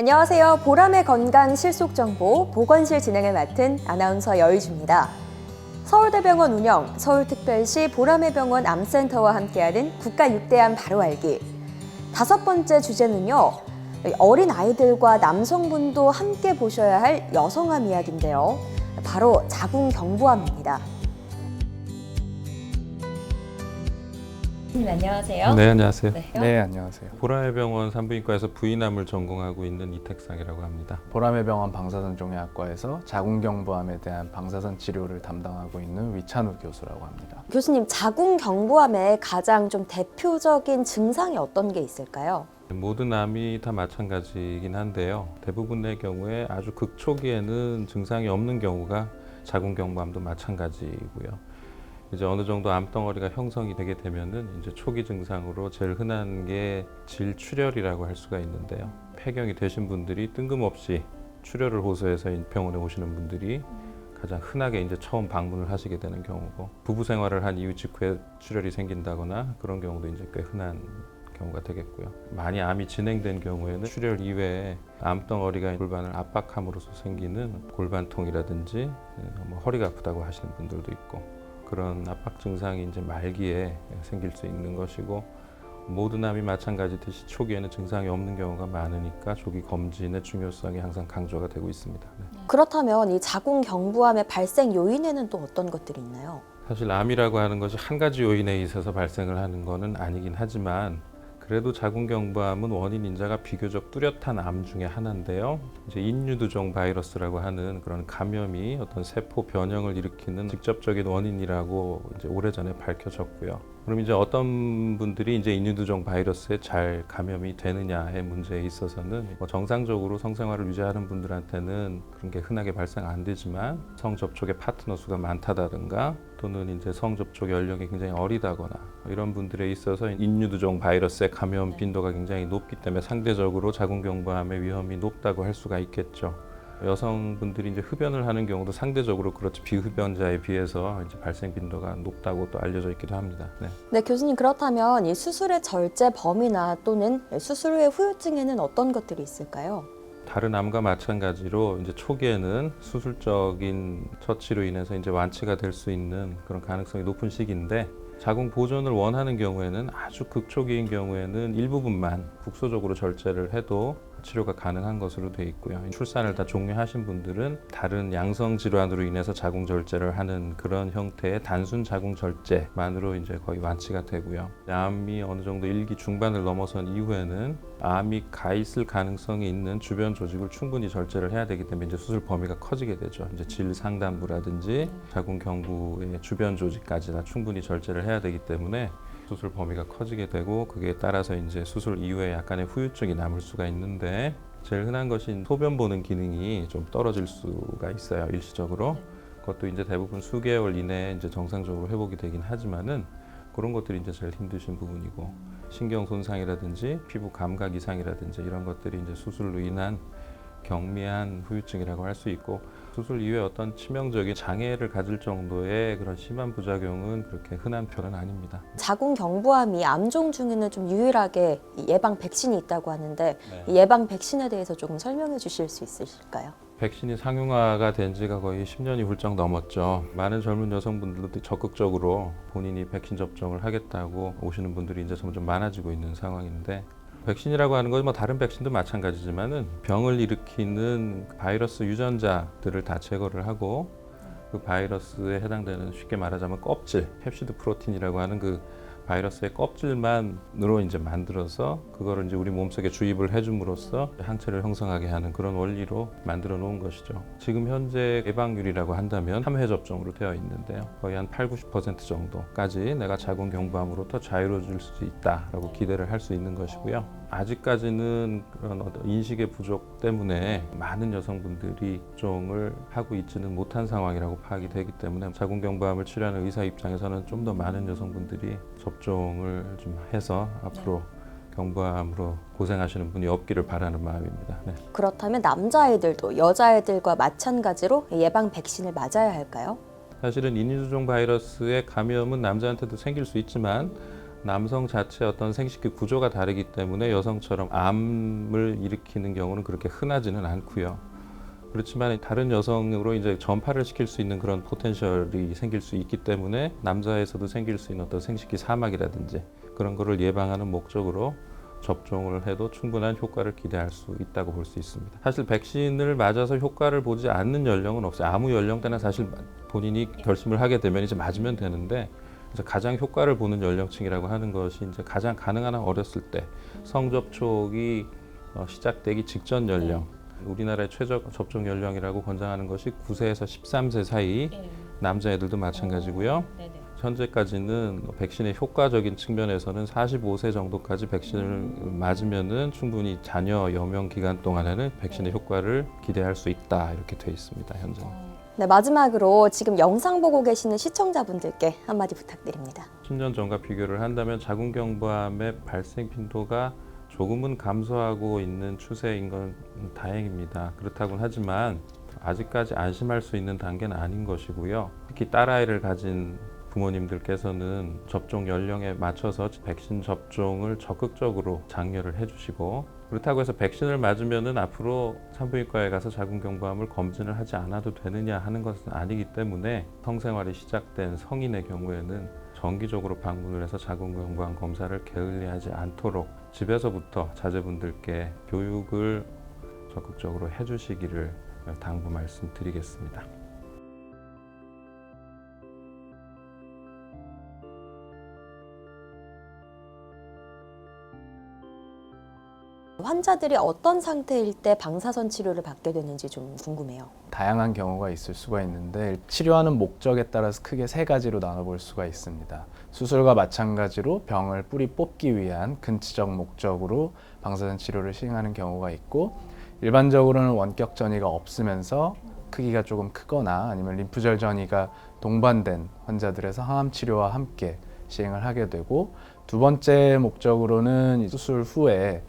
안녕하세요. 보람의 건강 실속정보 보건실 진행을 맡은 아나운서 여의주입니다. 서울대병원 운영, 서울특별시 보람의 병원 암센터와 함께하는 국가 6대암 바로 알기. 5번째 주제는요. 어린 아이들과 남성분도 함께 보셔야 할 여성암 이야기인데요. 바로 자궁경부암입니다. 안녕하세요. 네, 안녕하세요. 네, 안녕하세요. 보람의 병원 산부인과에서 부인암을 전공하고 있는 이택상이라고 합니다. 보람의 병원 방사선종양학과에서 자궁경부암에 대한 방사선 치료를 담당하고 있는 위찬우 교수라고 합니다. 교수님, 자궁경부암의 가장 좀 대표적인 증상이 어떤 게 있을까요? 모든 암이 다 마찬가지이긴 한데요. 대부분의 경우에 아주 극초기에는 증상이 없는 경우가 자궁경부암도 마찬가지이고요. 이제 어느 정도 암덩어리가 형성이 되게 되면은 이제 초기 증상으로 제일 흔한 게 질출혈이라고 할 수가 있는데요. 폐경이 되신 분들이 뜬금없이 출혈을 호소해서 병원에 오시는 분들이 가장 흔하게 이제 처음 방문을 하시게 되는 경우고, 부부 생활을 한 이후 직후에 출혈이 생긴다거나 그런 경우도 이제 꽤 흔한 경우가 되겠고요. 많이 암이 진행된 경우에는 출혈 이외에 암덩어리가 골반을 압박함으로써 생기는 골반통이라든지 뭐 허리가 아프다고 하시는 분들도 있고, 그런 압박 증상이 이제 말기에 생길 수 있는 것이고, 모든 암이 마찬가지듯이 초기에는 증상이 없는 경우가 많으니까 조기 검진의 중요성이 항상 강조가 되고 있습니다. 네. 그렇다면 이 자궁경부암의 발생 요인에는 또 어떤 것들이 있나요? 사실 암이라고 하는 것이 한 가지 요인에 있어서 발생을 하는 것은 아니긴 하지만, 그래도 자궁경부암은 원인 인자가 비교적 뚜렷한 암 중에 하나인데요. 이제 인유두종 바이러스라고 하는 그런 감염이 어떤 세포 변형을 일으키는 직접적인 원인이라고 이제 오래전에 밝혀졌고요. 그럼 이제 어떤 분들이 이제 인유두종 바이러스에 잘 감염이 되느냐의 문제에 있어서는 정상적으로 성생활을 유지하는 분들한테는 그런 게 흔하게 발생 안 되지만, 성접촉의 파트너 수가 많다든가 또는 이제 성접촉 연령이 굉장히 어리다거나 이런 분들에 있어서 인유두종 바이러스의 감염 빈도가 굉장히 높기 때문에 상대적으로 자궁경부암의 위험이 높다고 할 수가 있겠죠. 여성분들이 이제 흡연을 하는 경우도 상대적으로 그렇지 비흡연자에 비해서 이제 발생 빈도가 높다고 또 알려져 있기도 합니다. 네. 네, 교수님, 그렇다면 이 수술의 절제 범위나 또는 수술 후의 후유증에는 어떤 것들이 있을까요? 다른 암과 마찬가지로 이제 초기에는 수술적인 처치로 인해서 이제 완치가 될 수 있는 그런 가능성이 높은 시기인데, 자궁 보존을 원하는 경우에는 아주 극초기인 경우에는 일부분만 국소적으로 절제를 해도 치료가 가능한 것으로 되어 있고요. 출산을 다 종료하신 분들은 다른 양성 질환으로 인해서 자궁 절제를 하는 그런 형태의 단순 자궁 절제만으로 이제 거의 완치가 되고요. 암이 어느 정도 1기 중반을 넘어선 이후에는 암이 가 있을 가능성이 있는 주변 조직을 충분히 절제를 해야 되기 때문에 이제 수술 범위가 커지게 되죠. 이제 질 상단부라든지 자궁 경부의 주변 조직까지 다 충분히 절제를 해야 되기 때문에 수술 범위가 커지게 되고, 그게 따라서 이제 수술 이후에 약간의 후유증이 남을 수가 있는데, 제일 흔한 것인 소변 보는 기능이 좀 떨어질 수가 있어요, 일시적으로. 그것도 이제 대부분 수개월 이내에 이제 정상적으로 회복이 되긴 하지만은 그런 것들이 이제 제일 힘드신 부분이고, 신경 손상이라든지 피부 감각 이상이라든지 이런 것들이 이제 수술로 인한 경미한 후유증이라고 할 수 있고, 수술 이후에 어떤 치명적인 장애를 가질 정도의 그런 심한 부작용은 그렇게 흔한 편은 아닙니다. 자궁경부암이 암종 중에는 좀 유일하게 예방 백신이 있다고 하는데, 네. 이 예방 백신에 대해서 조금 설명해 주실 수 있으실까요? 백신이 상용화가 된 지가 거의 10년이 훌쩍 넘었죠. 많은 젊은 여성분들도 적극적으로 본인이 백신 접종을 하겠다고 오시는 분들이 이제 점점 많아지고 있는 상황인데, 백신이라고 하는 건 뭐 다른 백신도 마찬가지지만은 병을 일으키는 바이러스 유전자들을 다 제거를 하고, 그 바이러스에 해당되는, 쉽게 말하자면 껍질, 캡시드 프로틴이라고 하는 그 바이러스의 껍질만으로 이제 만들어서 그거를 이제 우리 몸속에 주입을 해줌으로써 항체를 형성하게 하는 그런 원리로 만들어 놓은 것이죠. 지금 현재 예방률이라고 한다면 3회 접종으로 되어 있는데요. 거의 한 80-90% 정도까지 내가 자궁경부암으로부터 자유로워질 수 있다라고 기대를 할 수 있는 것이고요. 아직까지는 그런 어떤 인식의 부족 때문에 많은 여성분들이 접종을 하고 있지는 못한 상황이라고 파악이 되기 때문에, 자궁경부암을 치료하는 의사 입장에서는 좀 더 많은 여성분들이 접종을 좀 해서 앞으로 경부암으로 고생하시는 분이 없기를 바라는 마음입니다. 네. 그렇다면 남자아이들도 여자아이들과 마찬가지로 예방 백신을 맞아야 할까요? 사실은 인유두종 바이러스의 감염은 남자한테도 생길 수 있지만 남성 자체의 어떤 생식기 구조가 다르기 때문에 여성처럼 암을 일으키는 경우는 그렇게 흔하지는 않고요. 그렇지만 다른 여성으로 이제 전파를 시킬 수 있는 그런 포텐셜이 생길 수 있기 때문에 남자에서도 생길 수 있는 어떤 생식기 사막이라든지 그런 거를 예방하는 목적으로 접종을 해도 충분한 효과를 기대할 수 있다고 볼 수 있습니다. 사실 백신을 맞아서 효과를 보지 않는 연령은 없어요. 아무 연령대나 사실 본인이 결심을 하게 되면 이제 맞으면 되는데, 그래서 가장 효과를 보는 연령층이라고 하는 것이 이제 가장 가능한 한 어렸을 때 성접촉이 시작되기 직전 연령, 우리나라의 최저 접종 연령이라고 권장하는 것이 9세에서 13세 사이, 남자애들도 마찬가지고요. 현재까지는 백신의 효과적인 측면에서는 45세 정도까지 백신을 맞으면은 충분히 자녀 여명 기간 동안에는 백신의 효과를 기대할 수 있다, 이렇게 돼 있습니다. 현재. 네, 마지막으로 지금 영상 보고 계시는 시청자분들께 한마디 부탁드립니다. 10년 전과 비교를 한다면 자궁경부암의 발생 빈도가 조금은 감소하고 있는 추세인 건 다행입니다. 그렇다고는 하지만 아직까지 안심할 수 있는 단계는 아닌 것이고요. 특히 딸아이를 가진 부모님들께서는 접종 연령에 맞춰서 백신 접종을 적극적으로 장려를 해주시고, 그렇다고 해서 백신을 맞으면은 앞으로 산부인과에 가서 자궁경부암을 검진을 하지 않아도 되느냐 하는 것은 아니기 때문에 성생활이 시작된 성인의 경우에는 정기적으로 방문을 해서 자궁경부암 검사를 게을리하지 않도록 집에서부터 자제분들께 교육을 적극적으로 해주시기를 당부 말씀드리겠습니다. 환자들이 어떤 상태일 때 방사선 치료를 받게 되는지 좀 궁금해요. 다양한 경우가 있을 수가 있는데 치료하는 목적에 따라서 크게 세 가지로 나눠볼 수가 있습니다. 수술과 마찬가지로 병을 뿌리 뽑기 위한 근치적 목적으로 방사선 치료를 시행하는 경우가 있고, 일반적으로는 원격 전이가 없으면서 크기가 조금 크거나 아니면 림프절 전이가 동반된 환자들에서 항암 치료와 함께 시행을 하게 되고, 두 번째 목적으로는 수술 후에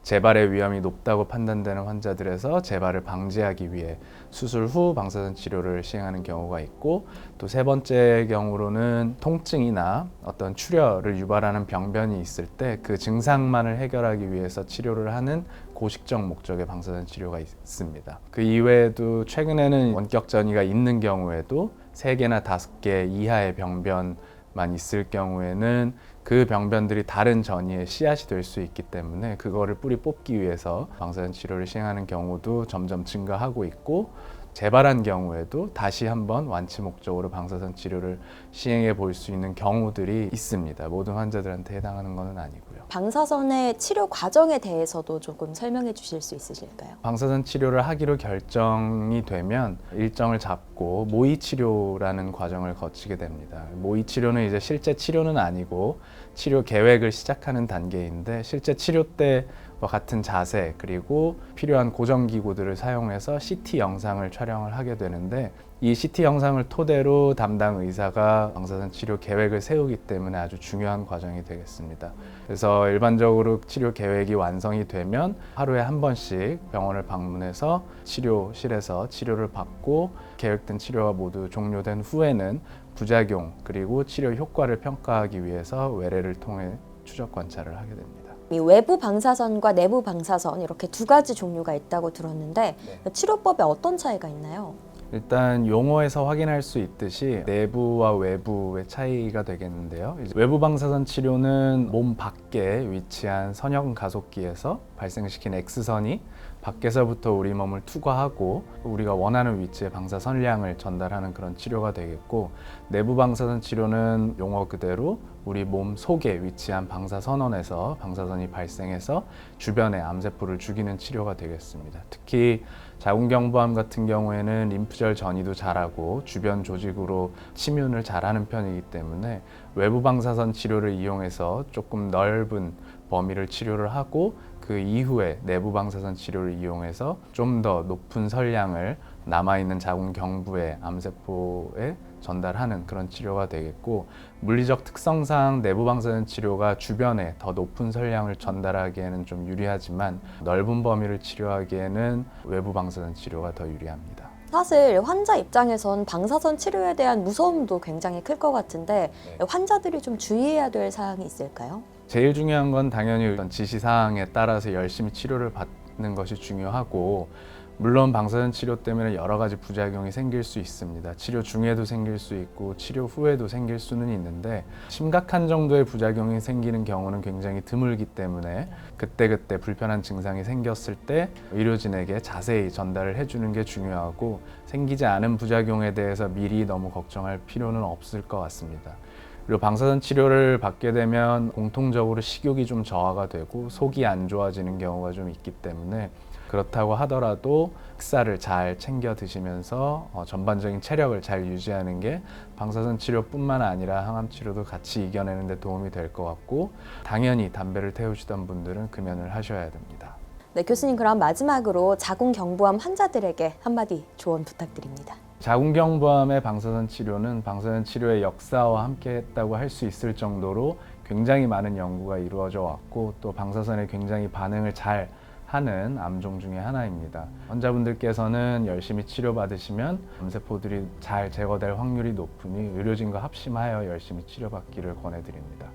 재발의 위험이 높다고 판단되는 환자들에서 재발을 방지하기 위해 수술 후 방사선 치료를 시행하는 경우가 있고, 또 세 번째 경우로는 통증이나 어떤 출혈을 유발하는 병변이 있을 때 그 증상만을 해결하기 위해서 치료를 하는 고식적 목적의 방사선 치료가 있습니다. 그 이외에도 최근에는 원격 전이가 있는 경우에도 3개나 5개 이하의 병변만 있을 경우에는 그 병변들이 다른 전이의 씨앗이 될 수 있기 때문에 그거를 뿌리 뽑기 위해서 방사선 치료를 시행하는 경우도 점점 증가하고 있고, 재발한 경우에도 다시 한번 완치 목적으로 방사선 치료를 시행해 볼 수 있는 경우들이 있습니다. 모든 환자들한테 해당하는 것은 아니고요. 방사선의 치료 과정에 대해서도 조금 설명해 주실 수 있으실까요? 방사선 치료를 하기로 결정이 되면 일정을 잡고 모의 치료라는 과정을 거치게 됩니다. 모의 치료는 이제 실제 치료는 아니고 치료 계획을 시작하는 단계인데, 실제 치료 때와 같은 자세 그리고 필요한 고정기구들을 사용해서 CT 영상을 촬영을 하게 되는데, 이 CT 영상을 토대로 담당 의사가 방사선 치료 계획을 세우기 때문에 아주 중요한 과정이 되겠습니다. 그래서 일반적으로 치료 계획이 완성이 되면 하루에 한 번씩 병원을 방문해서 치료실에서 치료를 받고, 계획된 치료가 모두 종료된 후에는 부작용 그리고 치료 효과를 평가하기 위해서 외래를 통해 추적 관찰을 하게 됩니다. 이 외부 방사선과 내부 방사선 이렇게 두 가지 종류가 있다고 들었는데 치료법에 어떤 차이가 있나요? 일단 용어에서 확인할 수 있듯이 내부와 외부의 차이가 되겠는데요. 이제 외부 방사선 치료는 몸 밖에 위치한 선형 가속기에서 발생시킨 X선이 밖에서부터 우리 몸을 투과하고 우리가 원하는 위치에 방사선량을 전달하는 그런 치료가 되겠고, 내부 방사선 치료는 용어 그대로 우리 몸 속에 위치한 방사선원에서 방사선이 발생해서 주변의 암세포를 죽이는 치료가 되겠습니다. 특히 자궁경부암 같은 경우에는 림프절 전이도 잘하고 주변 조직으로 침윤을 잘하는 편이기 때문에 외부 방사선 치료를 이용해서 조금 넓은 범위를 치료를 하고, 그 이후에 내부 방사선 치료를 이용해서 좀 더 높은 선량을 남아있는 자궁경부의 암세포에 전달하는 그런 치료가 되겠고, 물리적 특성상 내부 방사선 치료가 주변에 더 높은 선량을 전달하기에는 좀 유리하지만 넓은 범위를 치료하기에는 외부 방사선 치료가 더 유리합니다. 사실 환자 입장에선 방사선 치료에 대한 무서움도 굉장히 클 것 같은데 환자들이 좀 주의해야 될 사항이 있을까요? 제일 중요한 건 당연히 어떤 지시사항에 따라서 열심히 치료를 받는 것이 중요하고, 물론 방사선 치료 때문에 여러 가지 부작용이 생길 수 있습니다. 치료 중에도 생길 수 있고 치료 후에도 생길 수는 있는데, 심각한 정도의 부작용이 생기는 경우는 굉장히 드물기 때문에 그때그때 불편한 증상이 생겼을 때 의료진에게 자세히 전달을 해주는 게 중요하고, 생기지 않은 부작용에 대해서 미리 너무 걱정할 필요는 없을 것 같습니다. 그리고 방사선 치료를 받게 되면 공통적으로 식욕이 좀 저하가 되고 속이 안 좋아지는 경우가 좀 있기 때문에, 그렇다고 하더라도 식사를 잘 챙겨 드시면서 전반적인 체력을 잘 유지하는 게 방사선 치료뿐만 아니라 항암 치료도 같이 이겨내는 데 도움이 될 것 같고, 당연히 담배를 태우시던 분들은 금연을 하셔야 됩니다. 네, 교수님 그럼 마지막으로 자궁경부암 환자들에게 한마디 조언 부탁드립니다. 자궁경부암의 방사선 치료는 방사선 치료의 역사와 함께 했다고 할 수 있을 정도로 굉장히 많은 연구가 이루어져 왔고, 또 방사선에 굉장히 반응을 잘 하는 암종 중에 하나입니다. 환자분들께서는 열심히 치료받으시면 암세포들이 잘 제거될 확률이 높으니 의료진과 합심하여 열심히 치료받기를 권해드립니다.